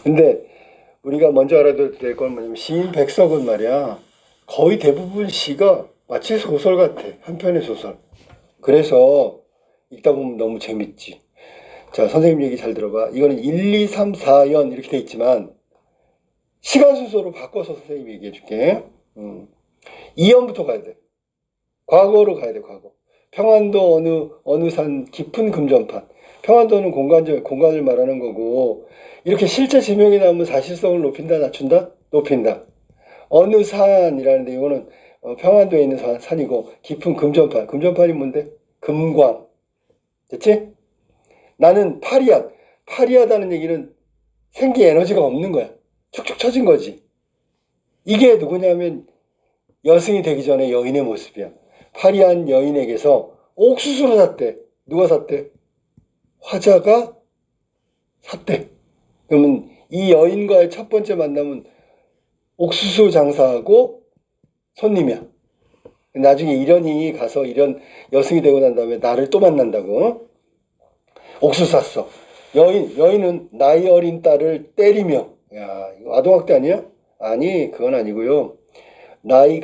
근데 우리가 먼저 알아둬야 될 건 뭐냐면 시인 백석은 말이야 거의 대부분 시가 마치 소설 같아. 한 편의 소설. 그래서 읽다 보면 너무 재밌지. 자, 선생님 얘기 잘 들어봐. 이거는 1, 2, 3, 4연 이렇게 돼 있지만 시간 순서로 바꿔서 선생님이 얘기해 줄게. 2연부터 가야 돼. 과거로 가야 돼, 과거. 평안도 어느 산 깊은 금전판. 평안도는 공간을 말하는 거고, 이렇게 실제 지명이 나오면 사실성을 높인다, 낮춘다? 높인다. 어느 산이라는데, 이거는 평안도에 있는 산이고, 깊은 금전판. 금전판이 뭔데? 금광. 됐지? 나는 파리하다. 파리하다는 얘기는 생기 에너지가 없는 거야. 축축 처진 거지. 이게 누구냐면, 여승이 되기 전에 여인의 모습이야. 파리한 여인에게서 옥수수를 샀대. 누가 샀대? 화자가 샀대. 그러면 이 여인과의 첫 번째 만남은 옥수수 장사하고 손님이야. 나중에 일연이 가서 여승이 되고 난 다음에 나를 또 만난다고. 옥수수 샀어. 여인은 나이 어린 딸을 때리며, 야, 이거 아동학대 아니야? 아니, 그건 아니고요. 나이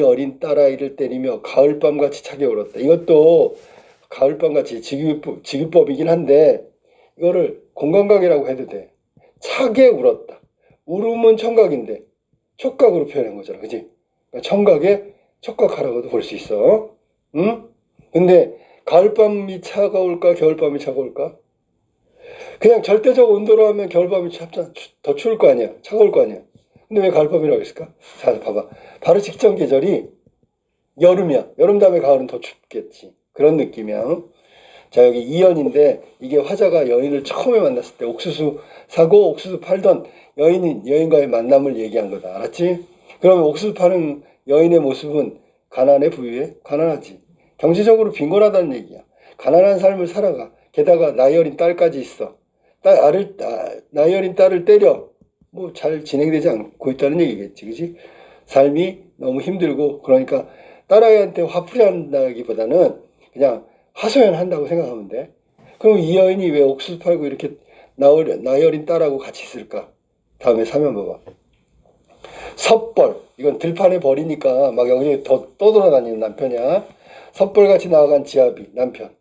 어린 딸아이를 때리며 가을밤같이 차게 울었다. 이것도 가을밤같이 직유법이긴 한데 이거를 공감각이라고 해도 돼. 차게 울었다. 울음은 청각인데 촉각으로 표현한 거잖아. 그치? 그러니까 청각에 촉각하라고도 볼 수 있어. 응? 근데 가을밤이 차가울까 겨울밤이 차가울까? 그냥 절대적 온도로 하면 겨울밤이 더 추울 거 아니야. 차가울 거 아니야. 근데 왜 가을밤이라고 했을까? 자, 봐봐. 바로 직전 계절이 여름이야. 여름 다음에 가을은 더 춥겠지. 그런 느낌이야. 자, 여기 이연인데 이게 화자가 여인을 처음에 만났을 때 옥수수 사고 옥수수 팔던 여인과의 만남을 얘기한 거다. 알았지? 그러면 옥수수 파는 여인의 모습은 가난해 부유해? 가난하지. 경제적으로 빈곤하다는 얘기야. 가난한 삶을 살아가. 게다가 나이 어린 딸까지 있어. 나이 어린 딸을 때려. 뭐 잘 진행되지 않고 있다는 얘기겠지. 그지? 삶이 너무 힘들고 그러니까 딸아이한테 화풀이 한다기보다는 그냥 하소연한다고 생각하면 돼. 그럼 이 여인이 왜 옥수수 팔고 이렇게 나이 어린 딸하고 같이 있을까? 다음에 사면 봐봐. 섣벌. 이건 들판에 버리니까 막 여기저기 떠돌아다니는 남편이야. 섣벌같이 나아간 지아비 남편.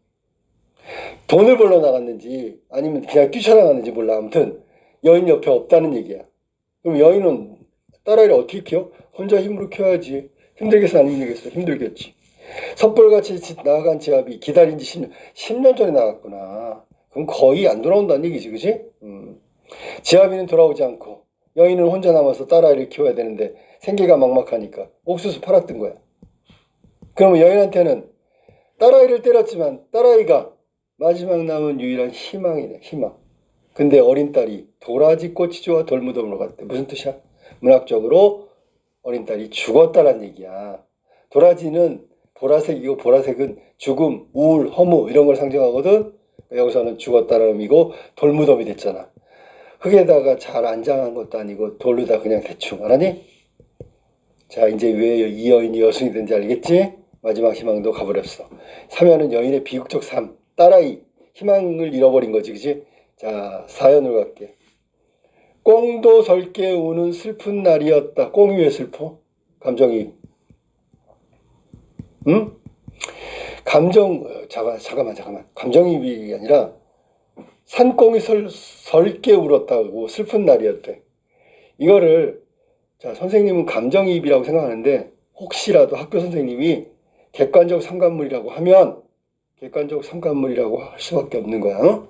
돈을 벌러 나갔는지 아니면 그냥 뛰쳐나갔는지 몰라. 아무튼 여인 옆에 없다는 얘기야. 그럼 여인은 딸아이를 어떻게 키워? 혼자 힘으로 키워야지. 힘들겠어 안 힘들겠어? 힘들겠지. 섣벌같이 나간 지압이 기다린 지 10년 전에 나갔구나. 그럼 거의 안 돌아온다는 얘기지, 그지? 지압이는 돌아오지 않고 여인은 혼자 남아서 딸아이를 키워야 되는데 생계가 막막하니까 옥수수 팔았던 거야. 그러면 여인한테는 딸아이를 때렸지만 딸아이가 마지막 남은 유일한 희망이네, 희망. 근데 어린 딸이 도라지 꽃이 좋아 돌무덤으로 갔대. 무슨 뜻이야? 문학적으로 어린 딸이 죽었다란 얘기야. 도라지는 보라색이고 보라색은 죽음, 우울, 허무 이런 걸 상징하거든. 여기서는 죽었다는 의미고 돌무덤이 됐잖아. 흙에다가 잘 안장한 것도 아니고 돌로다 그냥 대충. 알았니? 자, 이제 왜 이 여인이 여승이 된지 알겠지? 마지막 희망도 가버렸어. 사면은 여인의 비극적 삶, 딸아이, 희망을 잃어버린 거지, 그치? 자, 사연으로 갈게. 꽁도 설게 우는 슬픈 날이었다. 꽁이 왜 슬퍼? 감정이. 응? 잠깐만. 감정이입이 아니라 산꽁이 설게 울었다고 슬픈 날이었대. 이거를 자, 선생님은 감정이입이라고 생각하는데 혹시라도 학교 선생님이 객관적 삼관물이라고 하면 객관적 삼관물이라고 할 수밖에 없는 거야. 어?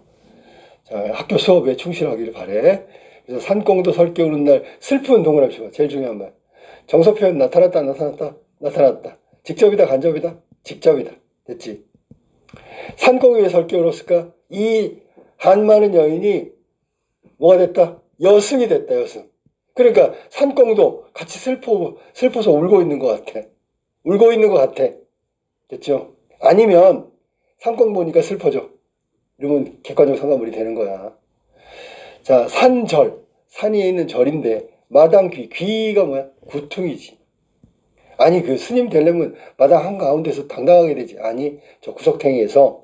자, 학교 수업에 충실하기를 바래. 그래서 산꽁도 설게 우는 날 슬픈 동그라미 쳐. 제일 중요한 말. 정서 표현 나타났다. 직접이다, 간접이다? 직접이다. 됐지? 산꽁이 왜 설게 울었을까? 이 한많은 여인이 뭐가 됐다? 여승이 됐다, 여승. 그러니까 산꽁도 같이 슬퍼서 울고 있는 것 같아. 울고 있는 것 같아. 됐죠? 아니면 산꽁 보니까 슬퍼져. 이러면 객관적 상관물이 되는 거야. 자, 산절. 산 위에 있는 절인데 마당 귀가 뭐야? 구퉁이지. 아니 그 스님 되려면 마당 한가운데서 당당하게 되지. 아니 저 구석탱이에서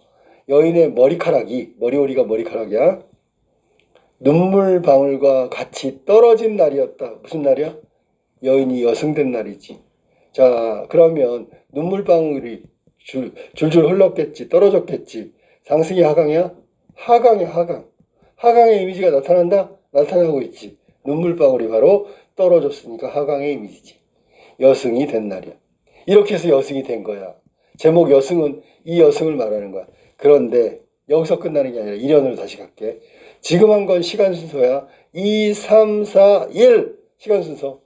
여인의 머리카락이 머리오리가 머리카락이야. 눈물방울과 같이 떨어진 날이었다. 무슨 날이야? 여인이 여승된 날이지. 자, 그러면 눈물방울이 줄줄 흘렀겠지. 떨어졌겠지. 상승이 하강이야? 하강이야, 하강. 하강의 이미지가 나타난다? 나타나고 있지. 눈물방울이 바로 떨어졌으니까 하강의 이미지지. 여승이 된 날이야. 이렇게 해서 여승이 된 거야. 제목 여승은 이 여승을 말하는 거야. 그런데 여기서 끝나는 게 아니라 1년으로 다시 갈게. 지금 한 건 시간 순서야. 2, 3, 4, 1 시간 순서.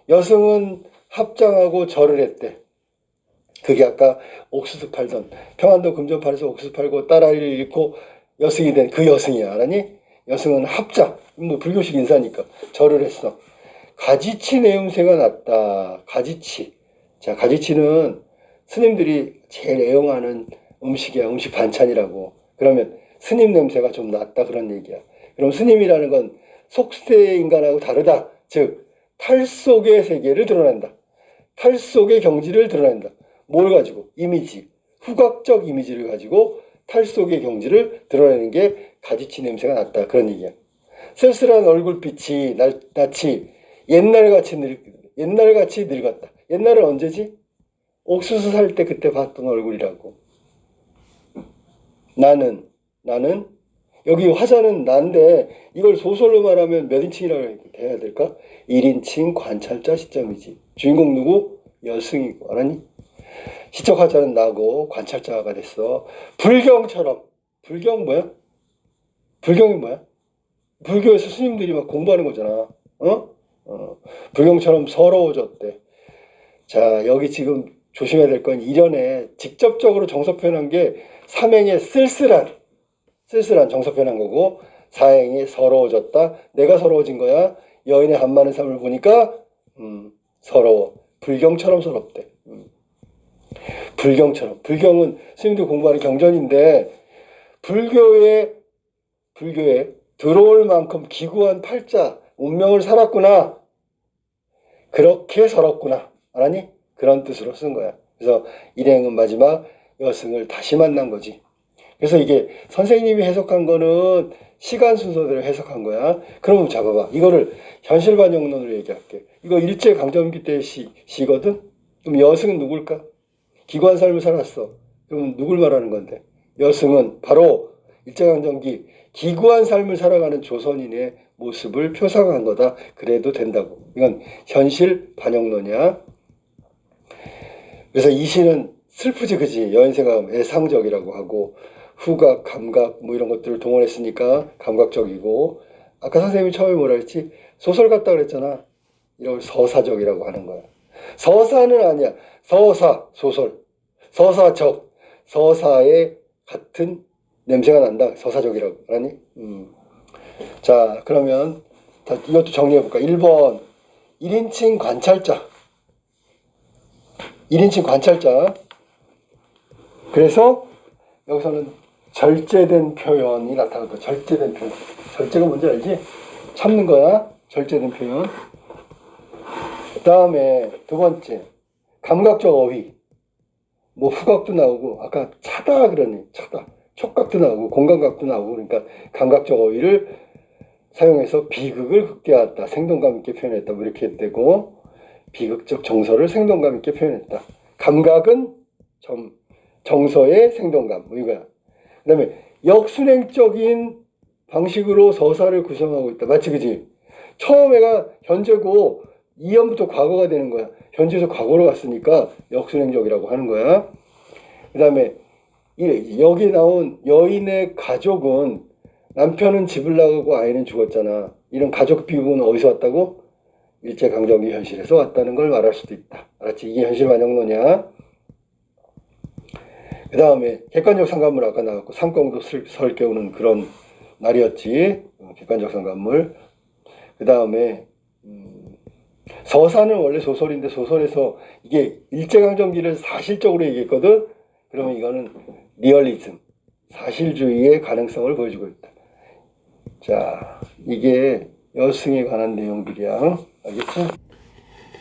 여승은 합장하고 절을 했대. 그게 아까 옥수수 팔던 평안도 금전판에서 옥수수 팔고 딸아이를 잃고 여승이 된 그 여승이야. 알았니? 여승은 합장. 뭐 불교식 인사니까 절을 했어. 가지치 내음새가 났다. 가지치. 자, 가지치는 스님들이 제일 애용하는 음식이야. 음식 반찬이라고. 그러면 스님 냄새가 좀 났다 그런 얘기야. 그럼 스님이라는 건 속세 인간하고 다르다. 즉 탈 속의 세계를 드러낸다. 탈 속의 경지를 드러낸다. 뭘 가지고? 이미지. 후각적 이미지를 가지고 탈 속의 경지를 드러내는 게 가지치 냄새가 났다. 그런 얘기야. 쓸쓸한 얼굴빛이 낯이 옛날같이 늙었다. 옛날은 언제지? 옥수수 살 때 그때 봤던 얼굴이라고. 나는 여기 화자는 난데 이걸 소설로 말하면 몇 인칭이라고 해야 될까? 1인칭 관찰자 시점이지. 주인공 누구? 여승이고. 알았니? 시적 화자는 나고 관찰자가 됐어. 불경처럼. 불경 뭐야? 불경이 뭐야? 불교에서 스님들이 막 공부하는 거잖아. 불경처럼 서러워졌대. 자, 여기 지금 조심해야 될 건 일연에 직접적으로 정서 표현한 게 삼행의 쓸쓸한 정서 표현한 거고, 사행이 서러워졌다. 내가 서러워진 거야. 여인의 한 많은 삶을 보니까 서러워. 불경처럼 서럽대. 불경처럼. 불경은 스님들 공부하는 경전인데 불교에 들어올 만큼 기구한 팔자 운명을 살았구나. 그렇게 서럽구나. 알았니? 그런 뜻으로 쓴 거야. 그래서 일행은 마지막 여승을 다시 만난 거지. 그래서 이게 선생님이 해석한 거는 시간 순서대로 해석한 거야. 그러면 잡아봐. 이거를 현실 반영론으로 얘기할게. 이거 일제강점기 때 시거든? 그럼 여승은 누굴까? 기관 삶을 살았어. 그럼 누굴 말하는 건데? 여승은 바로 일제강점기 기구한 삶을 살아가는 조선인의 모습을 표상한 거다. 그래도 된다고. 이건 현실 반영론이야. 그래서 이 시는 슬프지 그지? 여인생각 애상적이라고 하고 후각, 감각 뭐 이런 것들을 동원했으니까 감각적이고, 아까 선생님이 처음에 뭐라 했지? 소설 같다 그랬잖아. 이런 걸 서사적이라고 하는 거야. 서사는 아니야. 서사, 소설. 서사적, 서사의 같은 냄새가 난다. 서사적이라고. 아니? 자, 그러면 이것도 정리해볼까? 1번 1인칭 관찰자. 1인칭 관찰자. 그래서 여기서는 절제된 표현이 나타날 거야. 절제된 표현. 절제가 뭔지 알지? 참는 거야. 절제된 표현. 그 다음에 두 번째, 감각적 어휘. 뭐 후각도 나오고, 아까 차다 그러니, 차다. 촉각도 나오고, 공감각도 나오고, 그러니까 감각적 어휘를 사용해서 비극을 극대화했다. 생동감 있게 표현했다. 뭐 이렇게 되고, 비극적 정서를 생동감 있게 표현했다. 감각은 정서의 생동감. 뭐 이거야. 그 다음에 역순행적인 방식으로 서사를 구성하고 있다. 맞지, 그지? 처음에가 현재고, 이연부터 과거가 되는 거야. 현재에서 과거로 갔으니까 역순행적이라고 하는 거야. 그 다음에 여기 나온 여인의 가족은 남편은 집을 나가고 아이는 죽었잖아. 이런 가족 비극은 어디서 왔다고? 일제강점기 현실에서 왔다는 걸 말할 수도 있다. 알았지? 이게 현실 반영론이야. 그 다음에 객관적 상관물 아까 나왔고, 상공도 설 깨우는 그런 날이었지. 객관적 상관물. 그 다음에 서사는 원래 소설인데 소설에서 이게 일제강점기를 사실적으로 얘기했거든. 그러면 이거는 리얼리즘, 사실주의의 가능성을 보여주고 있다. 자, 이게 여승에 관한 내용들이야. 알겠지?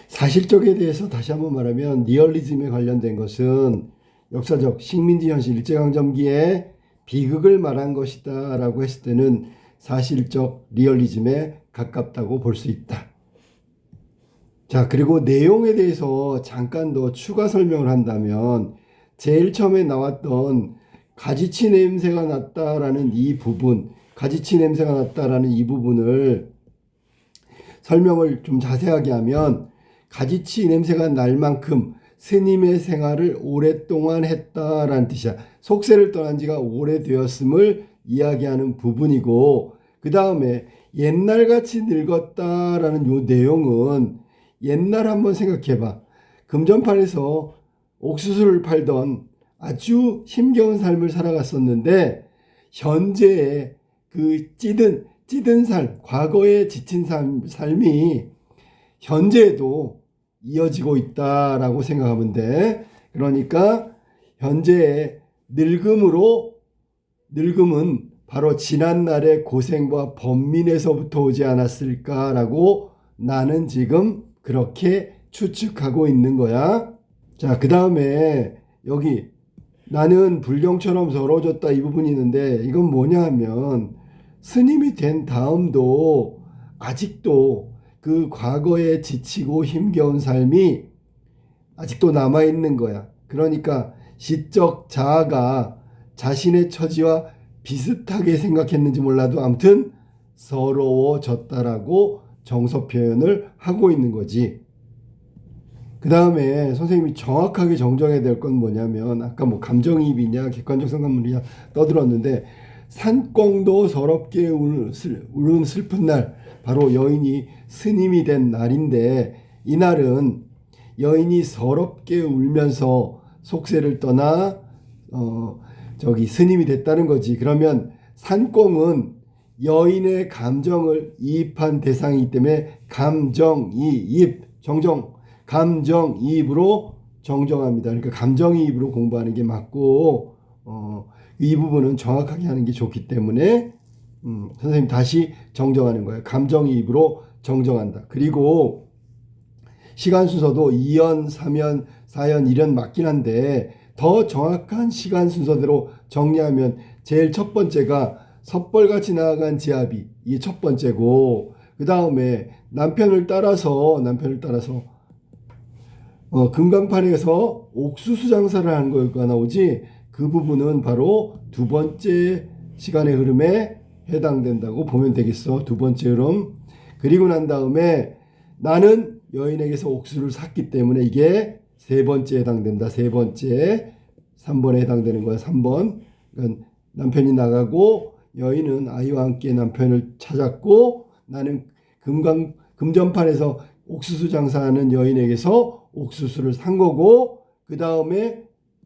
사실적에 대해서 다시 한번 말하면 리얼리즘에 관련된 것은 역사적 식민지 현실 일제강점기에 비극을 말한 것이다 라고 했을 때는 사실적 리얼리즘에 가깝다고 볼 수 있다. 자, 그리고 내용에 대해서 잠깐 더 추가 설명을 한다면 제일 처음에 나왔던 가지치 냄새가 났다라는 이 부분, 가지치 냄새가 났다라는 이 부분을 설명을 좀 자세하게 하면 가지치 냄새가 날 만큼 스님의 생활을 오랫동안 했다라는 뜻이야. 속세를 떠난 지가 오래되었음을 이야기하는 부분이고, 그 다음에 옛날같이 늙었다라는 요 내용은 옛날 한번 생각해봐. 금전판에서 옥수수를 팔던 아주 힘겨운 삶을 살아갔었는데 현재의 그 찌든 삶, 과거에 지친 삶이 현재에도 이어지고 있다라고 생각하면 돼. 그러니까 현재의 늙음은 바로 지난날의 고생과 번민에서부터 오지 않았을까라고 나는 지금 그렇게 추측하고 있는 거야. 자, 그 다음에 여기 나는 불경처럼 더러워졌다 이 부분이 있는데 이건 뭐냐 하면 스님이 된 다음도 아직도 그 과거에 지치고 힘겨운 삶이 아직도 남아있는 거야. 그러니까 시적 자아가 자신의 처지와 비슷하게 생각했는지 몰라도 아무튼 서러워졌다라고 정서 표현을 하고 있는 거지. 그 다음에 선생님이 정확하게 정정해야 될 건 뭐냐면 아까 뭐 감정이입이냐 객관적 상관문이냐 떠들었는데 산꿩도 서럽게 우는 슬픈 날, 바로 여인이 스님이 된 날인데 이날은 여인이 서럽게 울면서 속세를 떠나 스님이 됐다는 거지. 그러면 산꿩은 여인의 감정을 이입한 대상이기 때문에 감정이입으로 정정합니다. 그러니까 감정이입으로 공부하는 게 맞고 이 부분은 정확하게 하는 게 좋기 때문에 선생님 다시 정정하는 거예요. 감정이입으로 정정한다. 그리고 시간 순서도 2연, 3연, 4연, 1연 맞긴 한데 더 정확한 시간 순서대로 정리하면 제일 첫 번째가 섣벌같이 나아간 지아비, 이게 첫 번째고, 그 다음에 남편을 따라서 금강판에서 옥수수 장사를 하는 거가 나오지, 그 부분은 바로 두 번째 시간의 흐름에 해당된다고 보면 되겠어. 두 번째 흐름. 그리고 난 다음에 나는 여인에게서 옥수수를 샀기 때문에 이게 세 번째에 해당된다. 세 번째 3번에 해당되는 거야. 3번. 그러니까 남편이 나가고 여인은 아이와 함께 남편을 찾았고 나는 금전판에서 옥수수 장사하는 여인에게서 옥수수를 산 거고, 그 다음에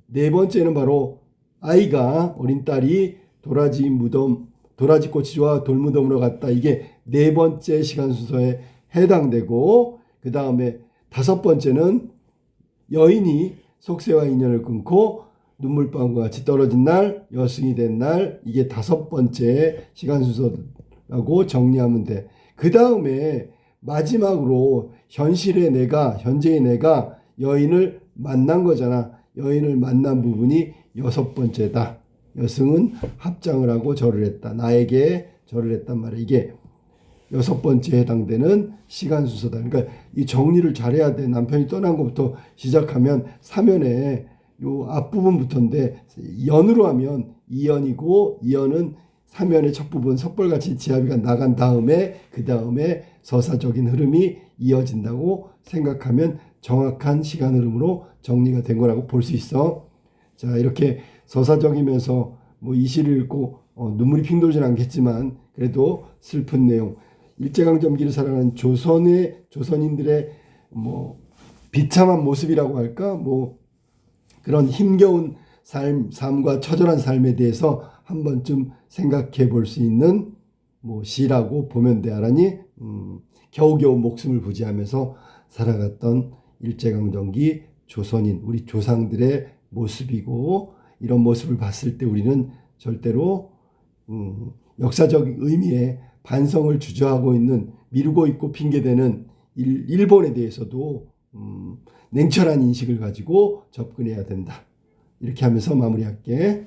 네 번째는 바로 아이가, 어린 딸이 도라지꽃이 좋아 돌무덤으로 갔다. 이게 네 번째 시간 순서에 해당되고, 그 다음에 다섯 번째는 여인이 속세와 인연을 끊고 눈물방울과 같이 떨어진 날, 여승이 된 날, 이게 다섯 번째 시간 순서라고 정리하면 돼. 그 다음에 마지막으로 현재의 내가 여인을 만난 거잖아. 여인을 만난 부분이 여섯 번째다. 여승은 합장을 하고 절을 했다. 나에게 절을 했단 말이야. 이게 여섯 번째에 해당되는 시간 순서다. 그러니까 이 정리를 잘해야 돼. 남편이 떠난 것부터 시작하면 사면에 요 앞부분부터인데 연으로 하면 2연이고 2연은 사면의 첫 부분 섣벌같이 지아비가 나간 다음에 그 다음에 서사적인 흐름이 이어진다고 생각하면 정확한 시간 흐름으로 정리가 된 거라고 볼 수 있어. 자, 이렇게 서사적이면서 뭐 이 시를 읽고 눈물이 핑 돌진 않겠지만 그래도 슬픈 내용, 일제강점기를 살아가는 조선인들의 뭐 비참한 모습이라고 할까, 뭐 그런 힘겨운 삶과 처절한 삶에 대해서 한 번쯤 생각해 볼 수 있는 뭐 시라고 보면 돼. 알았니? 겨우겨우 목숨을 부지하면서 살아갔던 일제강점기 조선인, 우리 조상들의 모습이고, 이런 모습을 봤을 때 우리는 절대로 역사적 의미의 반성을 주저하고 있는, 미루고 있고 핑계대는 일본에 대해서도 냉철한 인식을 가지고 접근해야 된다. 이렇게 하면서 마무리할게.